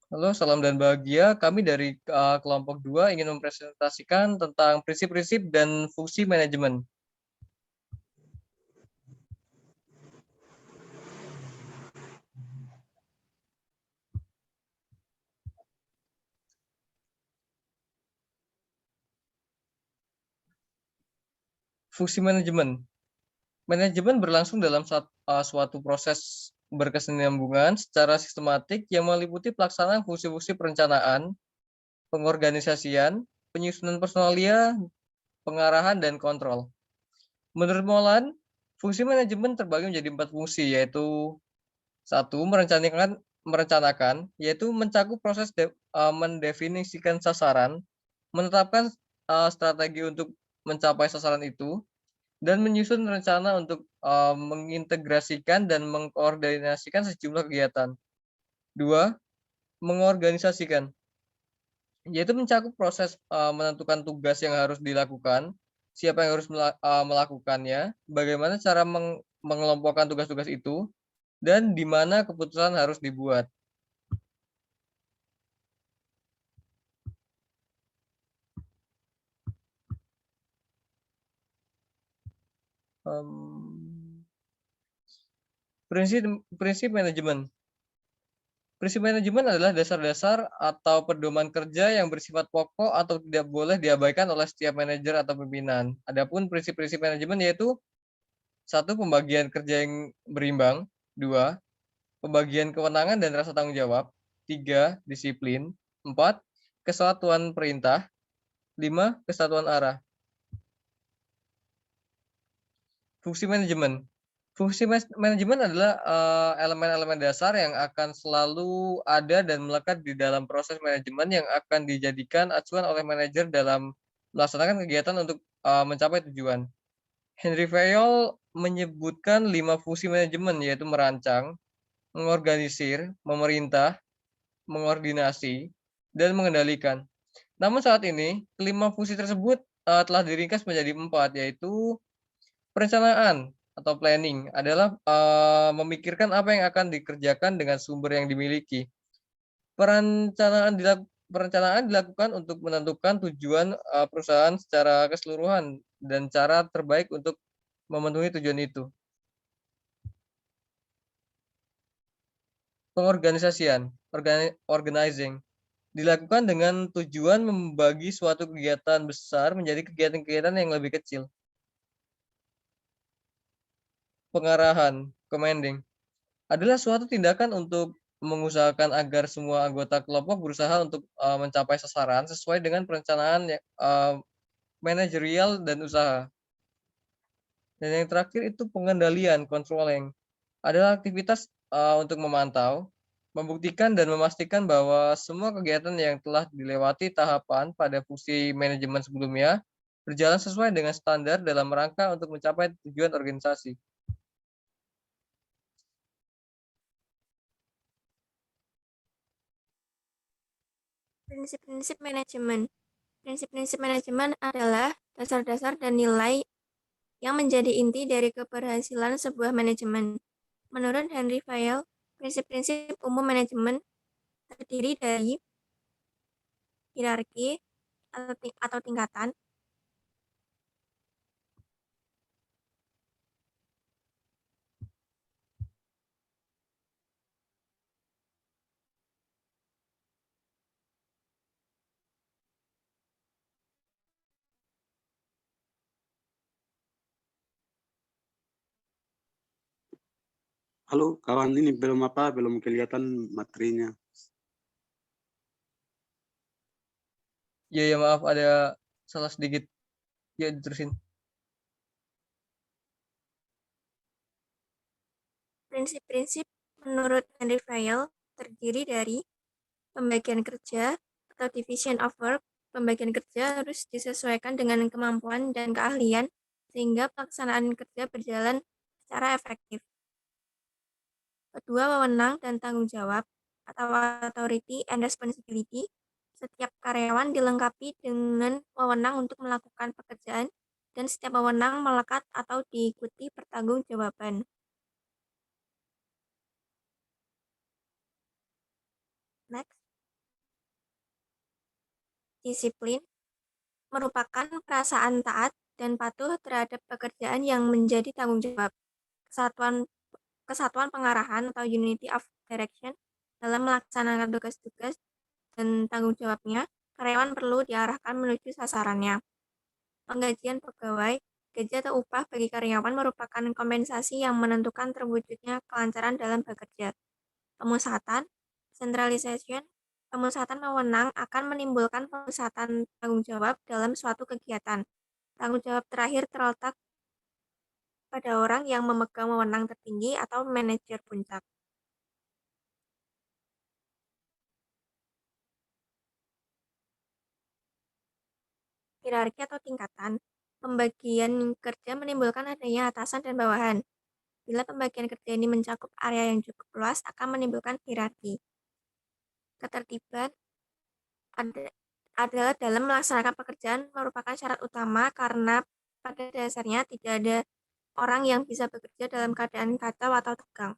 Halo, salam dan bahagia. Kami dari kelompok 2 ingin mempresentasikan tentang prinsip-prinsip dan fungsi manajemen. Fungsi manajemen. Manajemen berlangsung dalam suatu proses berkesinambungan secara sistematik yang meliputi pelaksanaan fungsi-fungsi perencanaan, pengorganisasian, penyusunan personalia, pengarahan, dan kontrol. Menurut Molan, fungsi manajemen terbagi menjadi 4 fungsi, yaitu satu, merencanakan, yaitu mencakup proses mendefinisikan sasaran, menetapkan strategi untuk mencapai sasaran itu, dan menyusun rencana untuk mengintegrasikan dan mengkoordinasikan sejumlah kegiatan. Dua, mengorganisasikan, yaitu mencakup proses menentukan tugas yang harus dilakukan, siapa yang harus melakukannya, bagaimana cara mengelompokkan tugas-tugas itu, dan di mana keputusan harus dibuat. Prinsip prinsip manajemen. Prinsip manajemen adalah dasar-dasar atau pedoman kerja yang bersifat pokok atau tidak boleh diabaikan oleh setiap manajer atau pimpinan. Adapun prinsip-prinsip manajemen yaitu satu, pembagian kerja yang berimbang, dua, pembagian kewenangan dan rasa tanggung jawab, tiga, disiplin, empat, kesatuan perintah, lima, kesatuan arah. Fungsi manajemen. Fungsi manajemen adalah elemen-elemen dasar yang akan selalu ada dan melekat di dalam proses manajemen yang akan dijadikan acuan oleh manajer dalam melaksanakan kegiatan untuk mencapai tujuan. Henry Fayol menyebutkan 5 fungsi manajemen, yaitu merancang, mengorganisir, memerintah, mengordinasi, dan mengendalikan. Namun saat ini, kelima fungsi tersebut telah diringkas menjadi 4, yaitu perencanaan atau planning adalah memikirkan apa yang akan dikerjakan dengan sumber yang dimiliki. Perencanaan dilakukan untuk menentukan tujuan perusahaan secara keseluruhan dan cara terbaik untuk memenuhi tujuan itu. Pengorganisasian, organizing, dilakukan dengan tujuan membagi suatu kegiatan besar menjadi kegiatan-kegiatan yang lebih kecil. Pengarahan, commanding, adalah suatu tindakan untuk mengusahakan agar semua anggota kelompok berusaha untuk mencapai sasaran sesuai dengan perencanaan manajerial dan usaha. Dan yang terakhir itu pengendalian, controlling, adalah aktivitas untuk memantau, membuktikan dan memastikan bahwa semua kegiatan yang telah dilewati tahapan pada fungsi manajemen sebelumnya berjalan sesuai dengan standar dalam rangka untuk mencapai tujuan organisasi. Prinsip-prinsip manajemen. Prinsip-prinsip manajemen adalah dasar-dasar dan nilai yang menjadi inti dari keberhasilan sebuah manajemen. Menurut Henry Fayol, prinsip-prinsip umum manajemen terdiri dari hierarki atau tingkatan, Halo kawan, ini belum kelihatan materinya. Ya, maaf ada salah sedikit. Ya, diterusin. Prinsip-prinsip menurut Henry Fayol terdiri dari pembagian kerja atau division of work. Pembagian kerja harus disesuaikan dengan kemampuan dan keahlian sehingga pelaksanaan kerja berjalan secara efektif. Kedua, wewenang dan tanggung jawab atau authority and responsibility. Setiap karyawan dilengkapi dengan wewenang untuk melakukan pekerjaan dan setiap wewenang melekat atau diikuti pertanggungjawaban. Next. Disiplin merupakan perasaan taat dan patuh terhadap pekerjaan yang menjadi tanggung jawab. Kesatuan pengarahan atau unity of direction dalam melaksanakan tugas-tugas dan tanggung jawabnya, karyawan perlu diarahkan menuju sasarannya. Penggajian pegawai, gaji atau upah bagi karyawan merupakan kompensasi yang menentukan terwujudnya kelancaran dalam bekerja. Pemusatan, centralization, pemusatan wewenang akan menimbulkan pemusatan tanggung jawab dalam suatu kegiatan. Tanggung jawab terakhir terletak pada orang yang memegang wewenang tertinggi atau manajer puncak. Hierarki atau tingkatan, pembagian kerja menimbulkan adanya atasan dan bawahan. Bila pembagian kerja ini mencakup area yang cukup luas, akan menimbulkan hierarki. Ketertiban adalah dalam melaksanakan pekerjaan merupakan syarat utama karena pada dasarnya tidak ada orang yang bisa bekerja dalam keadaan kacau atau tegang.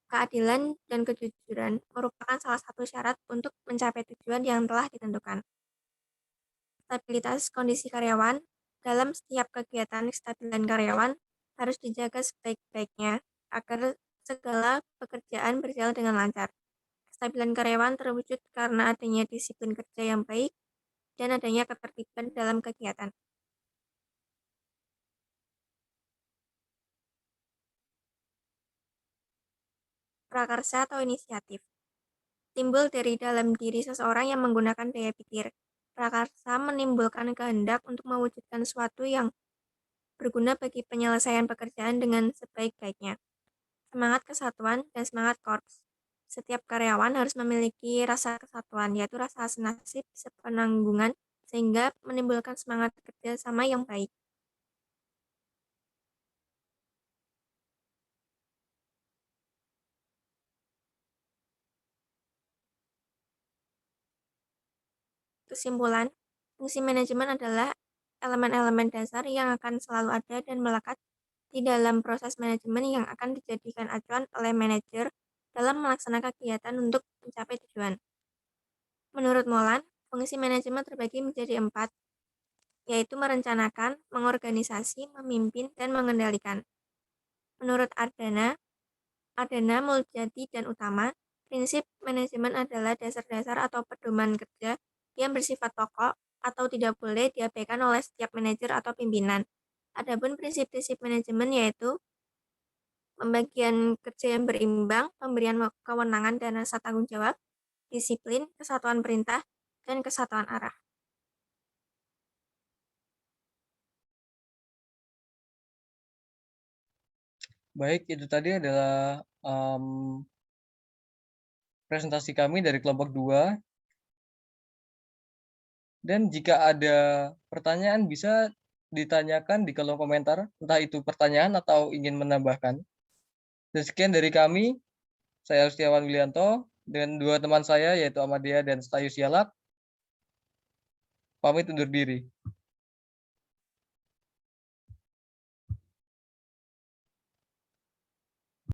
Keadilan dan kejujuran merupakan salah satu syarat untuk mencapai tujuan yang telah ditentukan. Stabilitas kondisi karyawan, dalam setiap kegiatan kestabilan karyawan harus dijaga sebaik-baiknya agar segala pekerjaan berjalan dengan lancar. Kestabilan karyawan terwujud karena adanya disiplin kerja yang baik dan adanya ketertiban dalam kegiatan. Prakarsa atau inisiatif timbul dari dalam diri seseorang yang menggunakan daya pikir. Prakarsa menimbulkan kehendak untuk mewujudkan sesuatu yang berguna bagi penyelesaian pekerjaan dengan sebaik-baiknya. Semangat kesatuan dan semangat korps. Setiap karyawan harus memiliki rasa kesatuan, yaitu rasa senasib, sepenanggungan, sehingga menimbulkan semangat kerja sama yang baik. Kesimpulan, fungsi manajemen adalah elemen-elemen dasar yang akan selalu ada dan melekat di dalam proses manajemen yang akan dijadikan acuan oleh manajer dalam melaksanakan kegiatan untuk mencapai tujuan. Menurut Molan, fungsi manajemen terbagi menjadi 4, yaitu merencanakan, mengorganisasi, memimpin, dan mengendalikan. Menurut Ardana Muljadi dan Utama, prinsip manajemen adalah dasar-dasar atau pedoman kerja yang bersifat pokok atau tidak boleh diabaikan oleh setiap manajer atau pimpinan. Adapun prinsip-prinsip manajemen yaitu pembagian kerja yang berimbang, pemberian kewenangan dan rasa tanggung jawab, disiplin, kesatuan perintah, dan kesatuan arah. Baik, itu tadi adalah presentasi kami dari kelompok 2. Dan jika ada pertanyaan bisa ditanyakan di kolom komentar, entah itu pertanyaan atau ingin menambahkan. Dan sekian dari kami, saya Setiawan Wilianto, dengan 2 teman saya yaitu Amadia dan Stayu Sialak, pamit undur diri.